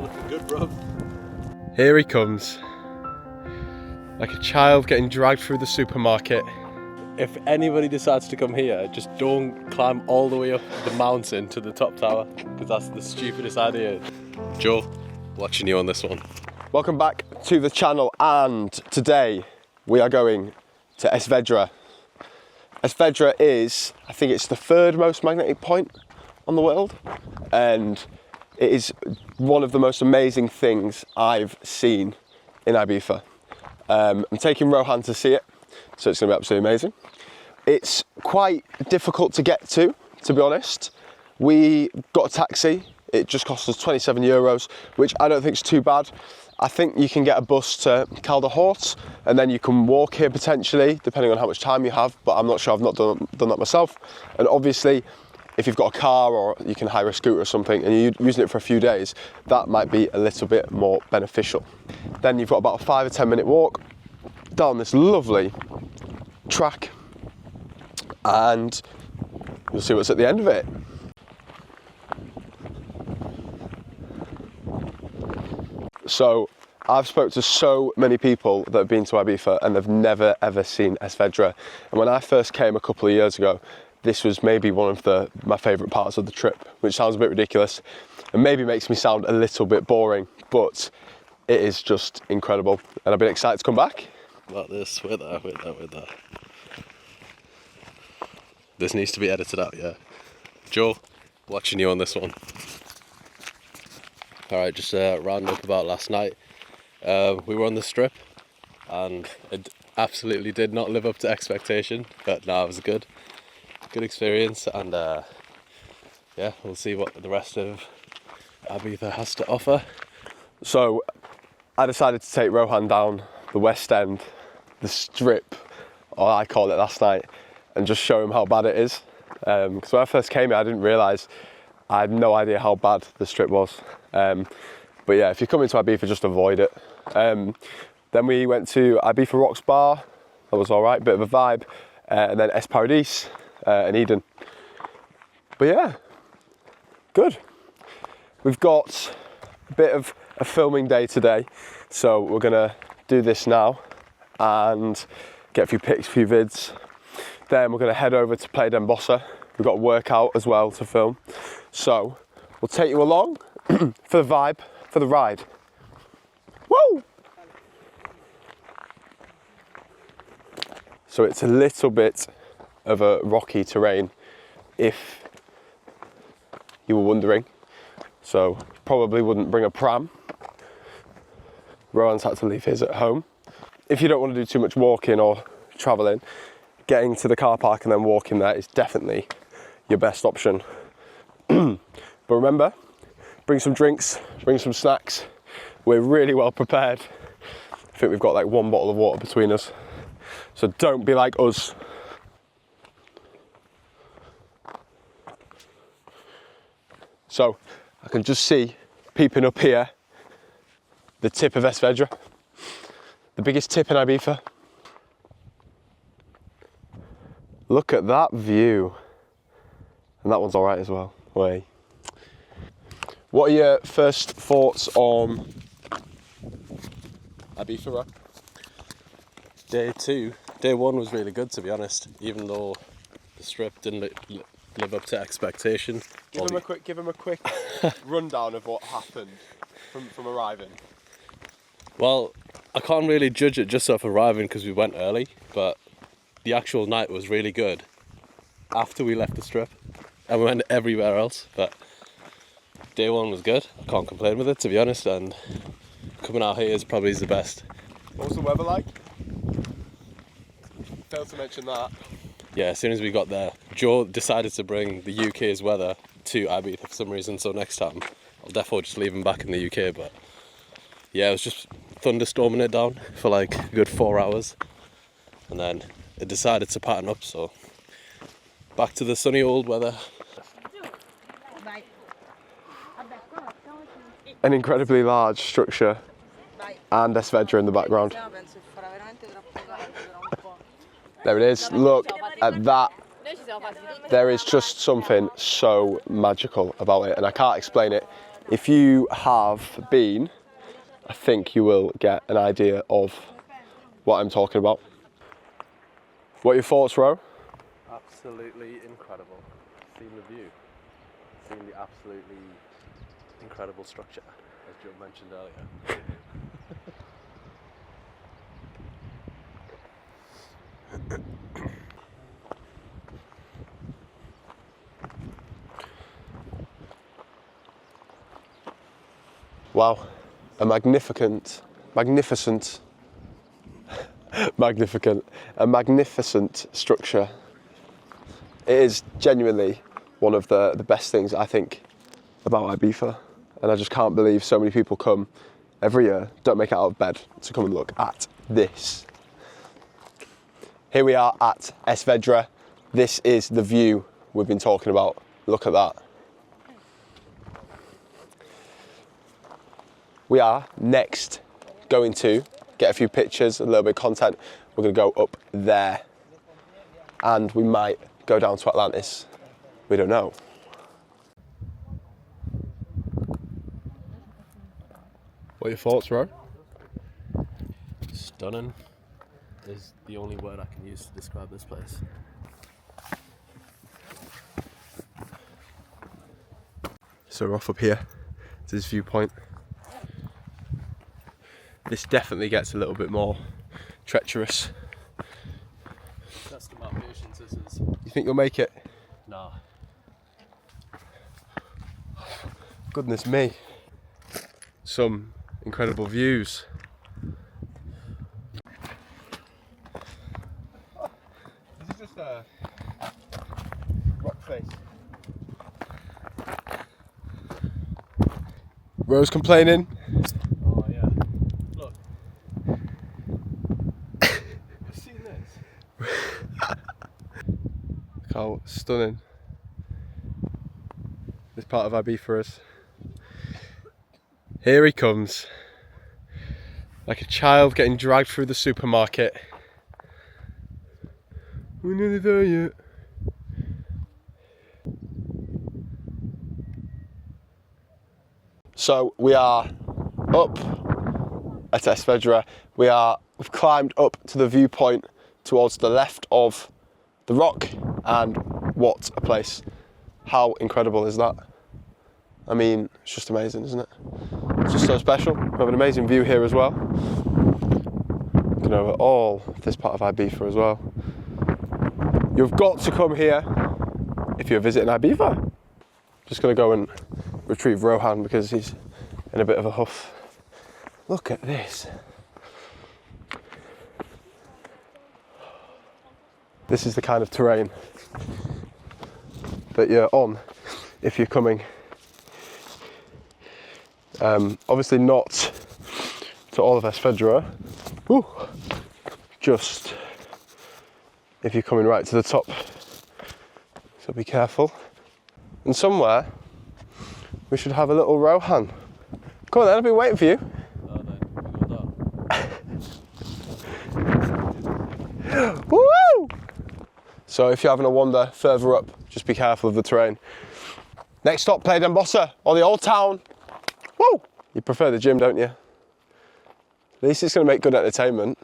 You're looking good, bro. Here he comes. Like a child getting dragged through the supermarket. If anybody decides to come here, just don't climb all the way up the mountain to the top tower, because that's the stupidest idea. Joe, watching you on this one. Welcome back to the channel, and today we are going to Vedra. Vedra is, I think it's the third most magnetic point on the world, and it is one of the most amazing things I've seen in Ibiza. I'm taking Rohan to see it, so it's going to be absolutely amazing. It's quite difficult to get to be honest. We got a taxi, it just cost us 27 euros, which I don't think is too bad. I think you can get a bus to Calderhort, and then you can walk here potentially, depending on how much time you have, but I'm not sure, I've not done that myself. And obviously, if you've got a car or you can hire a scooter or something and you're using it for a few days, that might be a little bit more beneficial. Then you've got about a 5 or 10 minute walk down this lovely track, and you'll see what's at the end of it. So I've spoke to so many people that have been to Ibiza and they've never ever seen Vedra. And when I first came a couple of years ago, this was maybe one of my favourite parts of the trip, which sounds a bit ridiculous and maybe makes me sound a little bit boring, but it is just incredible. And I've been excited to come back. Like this, with that. This needs to be edited out, yeah. Joe, watching you on this one. Alright, just rounding up about last night. We were on the strip and it absolutely did not live up to expectation, but no, it was a good experience, and yeah, we'll see what the rest of Ibiza has to offer. So I decided to take Rohan down the West End, the strip, or I call it, last night, and just show him how bad it is. Because when I first came here, I didn't realise, I had no idea how bad the strip was. But yeah, if you're coming to Ibiza, just avoid it. Then we went to Ibiza Rocks Bar, that was alright, bit of a vibe, and then Es Paradis and Eden. But yeah, good. We've got a bit of a filming day today, so we're gonna do this now and get a few pics, a few vids. Then we're gonna head over to Playa d'Embossa. We've got a workout as well to film. So we'll take you along for the vibe, for the ride. Woo! So it's a little bit of a rocky terrain, if you were wondering. So probably wouldn't bring a pram. Rowan's had to leave his at home. If you don't want to do too much walking or travelling, getting to the car park and then walking there is definitely your best option. But remember, bring some drinks, bring some snacks. We're really well prepared. I think we've got like one bottle of water between us. So don't be like us. So I can just see, peeping up here, the tip of Vedra, the biggest tip in Ibiza. Look at that view. And that one's all right as well. Way. What are your first thoughts on Ibiza? Day one was really good, to be honest, even though the strip didn't live up to expectation. Give him a quick rundown of what happened from arriving. Well, I can't really judge it just off arriving because we went early, but the actual night was really good after we left the strip, and we went everywhere else, but day one was good. I can't complain with it, to be honest, and coming out here is probably the best. What was the weather like? Failed to mention that. Yeah, as soon as we got there, Joe decided to bring the UK's weather to Ibiza for some reason, so next time I'll definitely just leave him back in the UK, but yeah, it was just thunderstorming it down for like a good 4 hours, and then it decided to pattern up, so back to the sunny old weather. An incredibly large structure and Vedra in the background. There it is, look at that. There is just something so magical about it, and I can't explain it If you have been, I think you will get an idea of what I'm talking about. What are your thoughts, Ro? Absolutely incredible. Seeing the view, seeing the absolutely incredible structure, as Joe mentioned earlier. Wow, a magnificent structure. It is genuinely one of the best things I think about Ibiza, and I just can't believe so many people come every year, don't make it out of bed to come and look at this. Here we are at Vedra. This is the view we've been talking about. Look at that. We are next going to get a few pictures, a little bit of content. We're going to go up there, and we might go down to Atlantis. We don't know. What are your thoughts, Ro? Stunning is the only word I can use to describe this place. So we're off up here to this viewpoint. This definitely gets a little bit more treacherous. Test my patience, this is. You think you'll make it? Nah. Goodness me. Some incredible views. This is just a rock face. Rose complaining. Oh yeah. Look. You've seen this? Look how stunning this part of Ibiza is. Here he comes, like a child getting dragged through the supermarket. We're nearly there yet. So we are up at Vedra. We've climbed up to the viewpoint towards the left of the rock, and what a place. How incredible is that? I mean, it's just amazing, isn't it? It's just so special. We have an amazing view here as well. Looking over all this part of Ibiza as well. You've got to come here if you're visiting Ibiza. Just gonna go and retrieve Rohan because he's in a bit of a huff. Look at this. This is the kind of terrain that you're on if you're coming. Obviously not to all of Vedra, just if you're coming right to the top, so be careful. And somewhere we should have a little Rohan. Come on then, I've been waiting for you. Woo! So if you're having a wander further up, just be careful of the terrain. Next stop, Playa d'Embossa, or the Old Town. Woo! You prefer the gym, don't you? At least it's going to make good entertainment.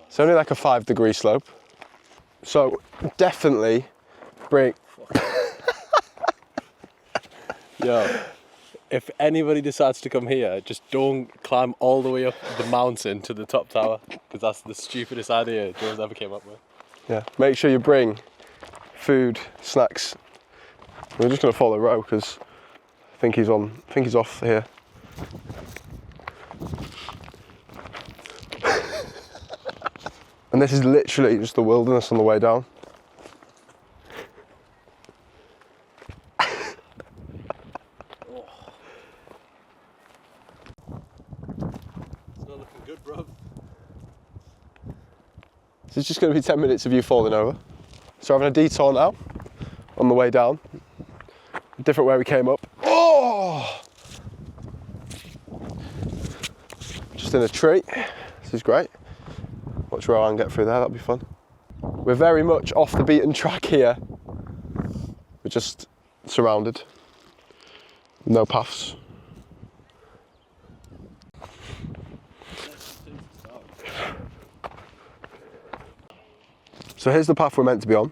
It's only like a 5-degree slope. So definitely bring... Yo, if anybody decides to come here, just don't climb all the way up the mountain to the top tower, because that's the stupidest idea Joe's ever came up with. Yeah, make sure you bring food, snacks. We're just going to follow Ro because I think he's off here. And this is literally just the wilderness on the way down. It's not looking good, bro. So it's just going to be 10 minutes of you falling over. So we're having a detour now on the way down. Different where we came up. Oh! Just in a tree. This is great. Watch Rohan get through there, that'll be fun. We're very much off the beaten track here. We're just surrounded No paths. So here's the path we're meant to be on,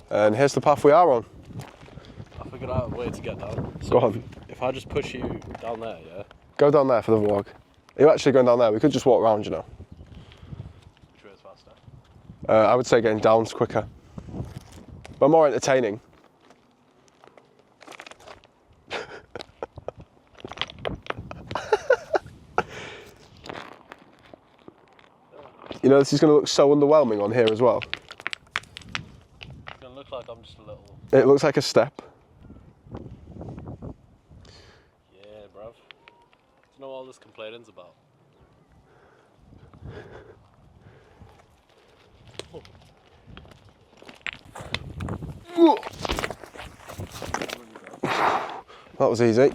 and here's the path we are on. I figured out a way to get down. So Go on. If I just push you down there, yeah? Go down there for the vlog. Are you actually going down there? We could just walk around, you know. Which way is faster? I would say getting down's quicker, but more entertaining. You know, this is going to look so underwhelming on here as well. It's going to look like I'm just a little... It looks like a step. Yeah, bruv. Do you know what all this complaining's about? That was easy.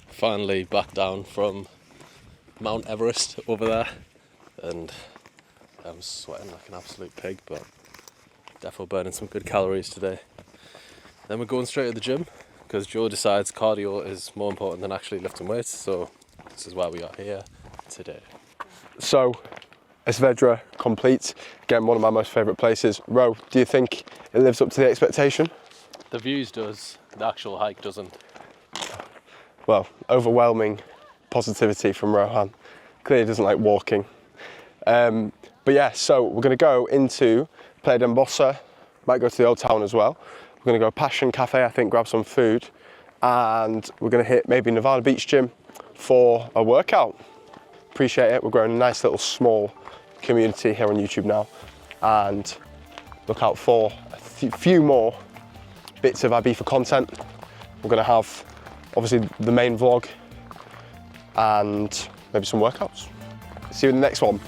Finally back down from Mount Everest over there, and I'm sweating like an absolute pig, but definitely burning some good calories today. Then we're going straight to the gym because Joe decides cardio is more important than actually lifting weights, so this is why we are here today. So, Vedra complete. Again, one of my most favourite places. Ro, do you think it lives up to the expectation? The views does, the actual hike doesn't. Well, overwhelming positivity from Rohan. Clearly doesn't like walking. But yeah, so we're going to go into Playa d'Embossa, might go to the Old Town as well. We're going to go Passion Cafe, I think, grab some food, and we're going to hit maybe Nevada Beach Gym for a workout. Appreciate it. We're growing a nice little small community here on YouTube now, and look out for a few more bits of Ibiza content. We're going to have obviously the main vlog and maybe some workouts. See you in the next one.